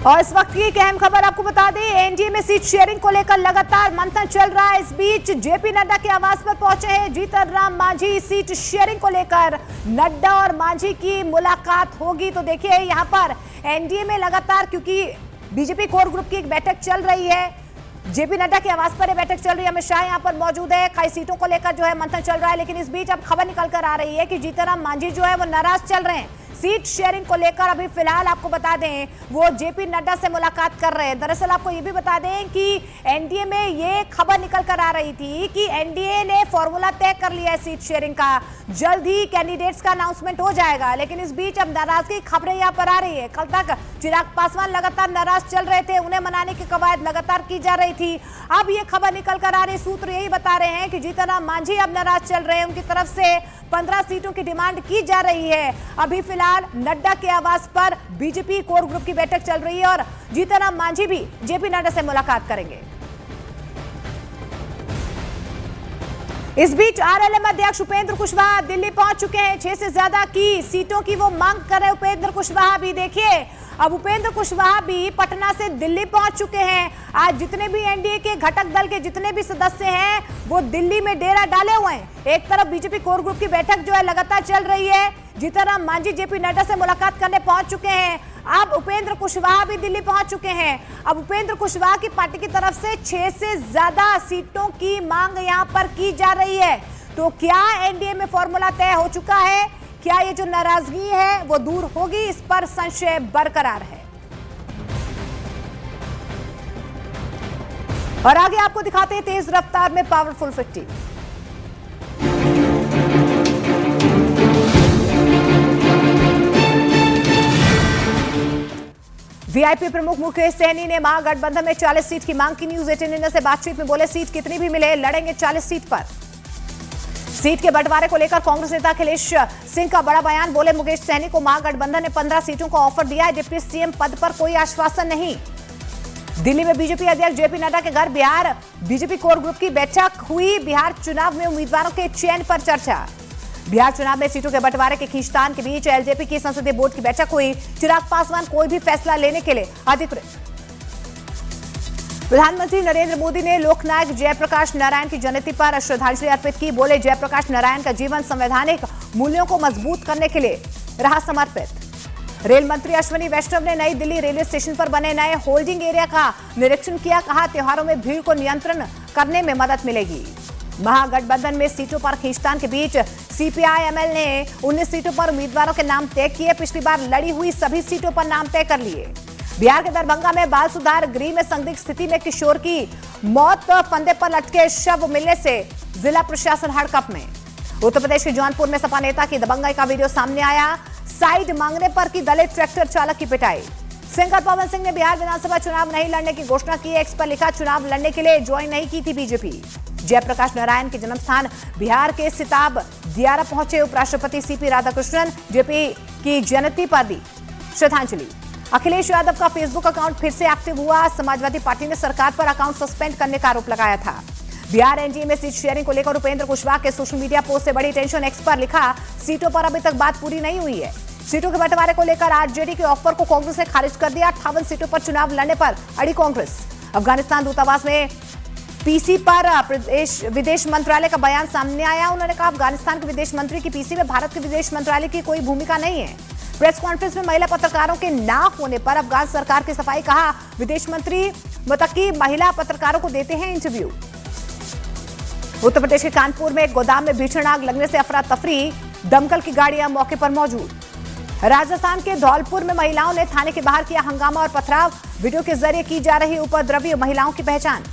और इस वक्त की एक अहम खबर आपको बता दें, एनडीए में सीट शेयरिंग को लेकर लगातार मंथन चल रहा है। इस बीच जेपी नड्डा के आवास पर पहुंचे हैं जीतन राम मांझी। सीट शेयरिंग को लेकर नड्डा और मांझी की मुलाकात होगी। तो देखिए यहां पर एनडीए में लगातार, क्योंकि बीजेपी कोर ग्रुप की एक बैठक चल रही है, जेपी नड्डा के आवास पर बैठक चल रही है, अमित शाह यहां पर मौजूद है, कई सीटों को लेकर जो है मंथन चल रहा है। लेकिन इस बीच अब खबर निकल कर आ रही है कि जीतन राम मांझी जो है वो नाराज चल रहे हैं सीट शेयरिंग को लेकर। अभी फिलहाल आपको बता दें वो जेपी नड्डा से मुलाकात कर रहे हैं। दरअसल आपको ये भी बता दें कि एनडीए में ये खबर निकल कर आ रही थी कि एनडीए ने फॉर्मूला तय कर लिया है सीट शेयरिंग का, जल्द ही कैंडिडेट्स का अनाउंसमेंट हो जाएगा। लेकिन इस बीच अब नाराजगी खबरें यहाँ पर आ रही है। कल तक चिराग पासवान लगातार नाराज चल रहे थे, उन्हें मनाने की कवायद लगातार की जा रही थी। अब ये खबर निकल कर आ रही, सूत्र यही बता रहे हैं कि जीतन राम मांझी अब नाराज चल रहे हैं, उनकी तरफ से 15 सीटों की डिमांड की जा रही है। अभी फिलहाल नड्डा के आवास पर बीजेपी कोर ग्रुप की बैठक चल रही है और जीतन राम मांझी भी जेपी नड्डा से मुलाकात करेंगे। इस बीच आरएलएम अध्यक्ष उपेंद्र कुशवाहा दिल्ली पहुंच चुके हैं। 6 से ज्यादा की सीटों की वो मांग कर रहे उपेंद्र कुशवाहा भी। देखिए अब उपेंद्र कुशवाहा भी पटना से दिल्ली पहुंच चुके हैं। आज जितने भी एनडीए के घटक दल के जितने भी सदस्य हैं वो दिल्ली में डेरा डाले हुए हैं। एक तरफ बीजेपी कोर ग्रुप की बैठक जो है लगातार चल रही है, जीतन राम मांझी जेपी नड्डा से मुलाकात करने पहुंच चुके हैं। अब उपेंद्र कुशवाहा भी दिल्ली पहुंच चुके हैं। अब उपेंद्र कुशवाहा की पार्टी की तरफ से 6 से ज्यादा सीटों की मांग यहां पर की जा रही है। तो क्या एनडीए में फॉर्मूला तय हो चुका है? क्या ये जो नाराजगी है वो दूर होगी? इस पर संशय बरकरार है। और आगे आपको दिखाते हैं तेज रफ्तार में पावरफुल 50। वीआईपी प्रमुख मुकेश सहनी ने महागठबंधन में 40 सीट की मांग की। न्यूज 18 इंडिया से बातचीत में बोले सीट कितनी भी मिले लड़ेंगे 40 सीट पर। सीट के बंटवारे को लेकर कांग्रेस नेता अखिलेश सिंह का बड़ा बयान। बोले मुकेश सहनी को महागठबंधन ने 15 सीटों का ऑफर दिया है, डिप्टी सीएम पद पर कोई आश्वासन नहीं। दिल्ली में बीजेपी अध्यक्ष जेपी नड्डा के घर बिहार बीजेपी कोर ग्रुप की बैठक हुई। बिहार चुनाव में उम्मीदवारों के चयन पर चर्चा। बिहार चुनाव में सीटों के बंटवारे के खींचतान के बीच एलजेपी की संसदीय बोर्ड की बैठक हुई। चिराग पासवान कोई भी फैसला लेने के लिए अधिकृत। प्रधानमंत्री नरेंद्र मोदी ने लोकनायक जयप्रकाश नारायण की जयंती पर श्रद्धांजलि अर्पित की। बोले जयप्रकाश नारायण का जीवन संवैधानिक मूल्यों को मजबूत करने के लिए रहा समर्पित। रेल मंत्री अश्विनी वैष्णव ने नई दिल्ली रेलवे स्टेशन पर बने नए होल्डिंग एरिया का निरीक्षण किया। कहा त्योहारों में भीड़ को नियंत्रण करने में मदद मिलेगी। महागठबंधन में सीटों पर खींचतान के बीच सीपीआई-एमएल ने 19 सीटों पर उम्मीदवारों के नाम तय किए। पिछली बार लड़ी हुई सभी सीटों पर नाम तय कर लिए। बिहार के दरभंगा में बाल सुधार गृह में संदिग्ध स्थिति में किशोर की मौत, फंदे पर लटके शव मिलने से जिला प्रशासन हड़कंप में। उत्तर प्रदेश के जौनपुर में सपा नेता की दबंगाई का वीडियो सामने आया। साइड मांगने पर की दलित ट्रैक्टर चालक की पिटाई। सिंगर पवन सिंह ने बिहार विधानसभा चुनाव नहीं लड़ने की घोषणा की। एक्स पर लिखा चुनाव लड़ने के लिए ज्वाइन नहीं की थी बीजेपी। जयप्रकाश नारायण के जन्म स्थान बिहार के सिताब दियारा पहुंचे उपराष्ट्रपति सीपी राधाकृष्णन। जेपी की जयंती पर दी श्रद्धांजलि। अखिलेश यादव का फेसबुक अकाउंट फिर से एक्टिव हुआ। समाजवादी पार्टी ने सरकार पर अकाउंट सस्पेंड करने का आरोप लगाया था। बिहार एनडीए में सीट शेयरिंग को लेकर उपेंद्र कुशवाहा के सोशल मीडिया पोस्ट से बड़ी टेंशन। एक्स पर लिखा सीटों पर अभी तक बात पूरी नहीं हुई है। सीटों के बंटवारे को लेकर आरजेडी के ऑफर को कांग्रेस ने खारिज कर दिया। 58 सीटों पर चुनाव लड़ने पर अड़ी कांग्रेस। अफगानिस्तान दूतावास में पीसी पर विदेश मंत्रालय का बयान सामने आया। उन्होंने कहा अफगानिस्तान के विदेश मंत्री की पीसी में भारत के विदेश मंत्रालय की कोई भूमिका नहीं है। प्रेस कॉन्फ्रेंस में महिला पत्रकारों के ना होने पर अफगान सरकार की सफाई। कहा विदेश मंत्री मुतकी महिला पत्रकारों को देते हैं इंटरव्यू। उत्तर प्रदेश के कानपुर में एक गोदाम में भीषण आग लगने से अफरा तफरी। दमकल की गाड़ियां मौके पर मौजूद। राजस्थान के धौलपुर में महिलाओं ने थाने के बाहर किया हंगामा और पथराव। वीडियो के जरिए की जा रही उपद्रवी महिलाओं की पहचान।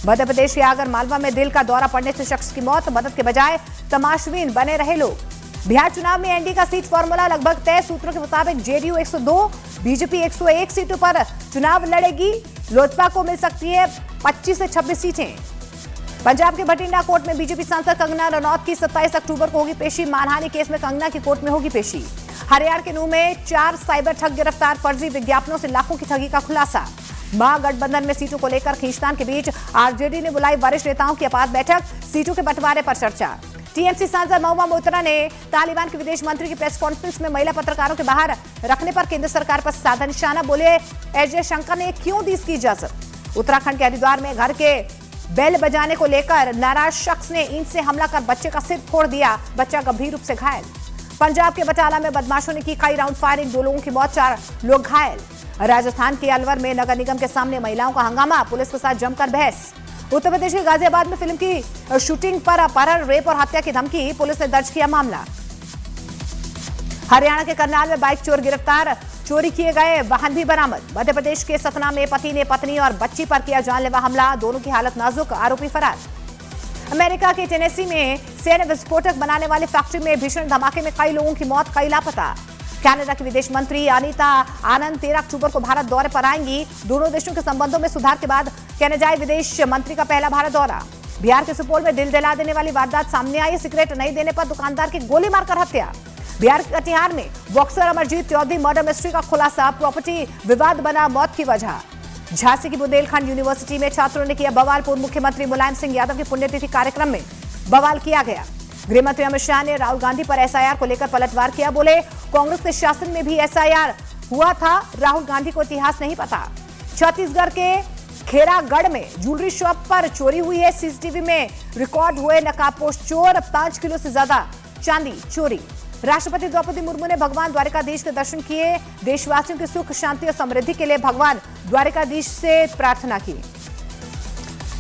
मध्य प्रदेश के आगर मालवा में दिल का दौरा पड़ने से शख्स की मौत। मदद के बजाय तमाशबीन बने रहे लोग। बिहार चुनाव में एनडीए का सीट फॉर्मूला लगभग तय। सूत्रों के मुताबिक जेडीयू 102, बीजेपी 101 सीटों पर चुनाव लड़ेगी। लोजपा को मिल सकती है 25 से 26 सीटें। पंजाब के भटिंडा कोर्ट में बीजेपी सांसद कंगना रनौत की 27 अक्टूबर को होगी पेशी। मानहानि केस में कंगना की कोर्ट में होगी पेशी। हरियाणा के नूह में 4 साइबर ठग गिरफ्तार। फर्जी विज्ञापनों से लाखों की ठगी का खुलासा। महागठबंधन में सीटों को लेकर खींचतान के बीच आरजेडी ने बुलाई वरिष्ठ नेताओं की आपात बैठक। सीटों के बंटवारे पर चर्चा। टीएमसी सांसद महुआ मोइत्रा ने तालिबान के विदेश मंत्री की प्रेस कॉन्फ्रेंस में महिला पत्रकारों के बाहर रखने पर केंद्र सरकार पर साधा निशाना। बोले एस जयशंकर ने क्यों दी इसकी इजाजत। उत्तराखंड के हरिद्वार में घर के बेल बजाने को लेकर नाराज शख्स ने ईंट से हमला कर बच्चे का सिर फोड़ दिया, बच्चा गंभीर रूप से घायल। पंजाब के बटाला में बदमाशों ने की कई राउंड फायरिंग, 2 लोगों की मौत, 4 लोग घायल। राजस्थान के अलवर में नगर निगम के सामने महिलाओं का हंगामा, पुलिस के साथ जमकर बहस। उत्तर प्रदेश के गाजियाबाद में फिल्म की शूटिंग पर अपहरण, रेप और हत्या की धमकी, पुलिस ने दर्ज किया मामला। हरियाणा के करनाल में बाइक चोर गिरफ्तार, चोरी किए गए वाहन भी बरामद। मध्य प्रदेश के सतना में पति ने पत्नी और बच्ची पर किया जानलेवा हमला, दोनों की हालत नाजुक, आरोपी फरार। अमेरिका के टेनेसी में सैन्य विस्फोटक बनाने वाली फैक्ट्री में भीषण धमाके में कई लोगों की मौत, कई लापता। कनाडा की विदेश मंत्री अनीता आनंद 13 अक्टूबर को भारत दौरे पर आएंगी। दोनों देशों के संबंधों में सुधार के बाद कनाडाई विदेश मंत्री का पहला भारत दौरा। बिहार के सुपौल में दिल दहला देने वाली वारदात सामने आई, सिगरेट नहीं देने पर दुकानदार की गोली मारकर हत्या। बिहार के कटिहार में boxer Amarjeet Chaudhary murder mystery का खुलासा, प्रॉपर्टी विवाद बना मौत की वजह। झांसी की बुंदेलखंड यूनिवर्सिटी में छात्रों ने किया बवाल, पूर्व मुख्यमंत्री मुलायम सिंह यादव की पुण्यतिथि कार्यक्रम में बवाल किया गया। गृह मंत्री अमित शाह ने राहुल गांधी पर एसआईआर को लेकर पलटवार किया, बोले कांग्रेस के शासन में भी एसआईआर हुआ था, राहुल गांधी को इतिहास नहीं पता। छत्तीसगढ़ के खेरागढ़ में ज्वेलरी शॉप पर चोरी हुई है, सीसीटीवी में रिकॉर्ड हुए नकाबपोश चोर, 5 किलो से ज्यादा चांदी चोरी। राष्ट्रपति द्रौपदी मुर्मू ने भगवान द्वारिकाधीश के दर्शन किए, देशवासियों की सुख शांति और समृद्धि के लिए भगवान द्वारिकाधीश से प्रार्थना की।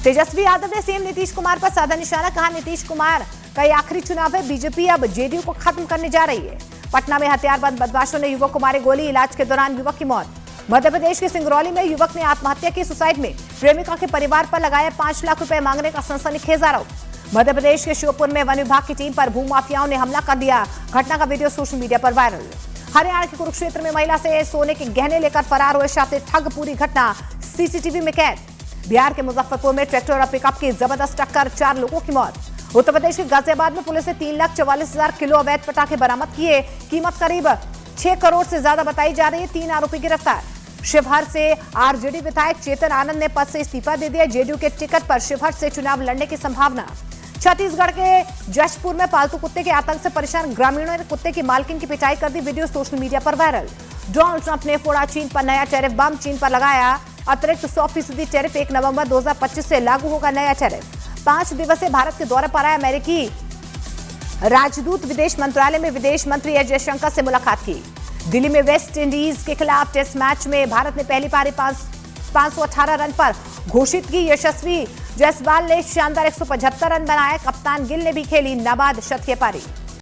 तेजस्वी यादव ने सीएम नीतीश कुमार पर साधा निशाना, कहा नीतीश कुमार का ये आखिरी चुनाव है, बीजेपी अब जेडीयू को खत्म करने जा रही है। पटना में हथियारबंद बदमाशों ने युवक को मारी गोली, इलाज के दौरान युवक की मौत। मध्य प्रदेश के सिंगरौली में युवक ने आत्महत्या की, सुसाइड में प्रेमिका के परिवार पर लगाया 5 लाख रुपए मांगने का सनसनीखेज आरोप। मध्य प्रदेश के श्योपुर में वन विभाग की टीम पर भूमाफियाओं ने हमला कर दिया, घटना का वीडियो सोशल मीडिया पर वायरल। हरियाणा के कुरुक्षेत्र में महिला से सोने के गहने लेकर फरार हुए छात्र ठग, पूरी घटना सीसीटीवी में कैद। बिहार के मुजफ्फरपुर में ट्रैक्टर और पिकअप की जबरदस्त टक्कर, 4 लोगों की मौत। उत्तर प्रदेश के गाजियाबाद में पुलिस ने 3,44,000 किलो अवैध पटाखे बरामद किए, कीमत करीब 6 करोड़ से ज्यादा बताई जा रही है, 3 आरोपी गिरफ्तार। शिवहर से आरजेडी विधायक चेतन आनंद ने पद से इस्तीफा दे दिया, जेडीयू के टिकट पर शिवहर से चुनाव लड़ने की संभावना। छत्तीसगढ़ के जशपुर में पालतू कुत्ते के आतंक से परेशान ग्रामीणों ने कुत्ते की मालकिन की पिटाई कर दी, वीडियो सोशल मीडिया पर वायरल। डोनाल्ड ट्रंप ने फोड़ा चीन पर नया टैरिफ बम, चीन पर लगाया अतिरिक्त 100% टैरिफ, 1 नवंबर 2025 से लागू होगा नया टैरिफ। 5 दिवसीय भारत के दौरे पर आए अमेरिकी राजदूत विदेश मंत्रालय में विदेश मंत्री एस जयशंकर से मुलाकात की। दिल्ली में वेस्ट इंडीज के खिलाफ टेस्ट मैच में भारत ने पहली पारी 518 रन पर घोषित की। यशस्वी जायसवाल ने शानदार 175 रन बनाए, कप्तान गिल ने भी खेली नाबाद शतकीय पारी।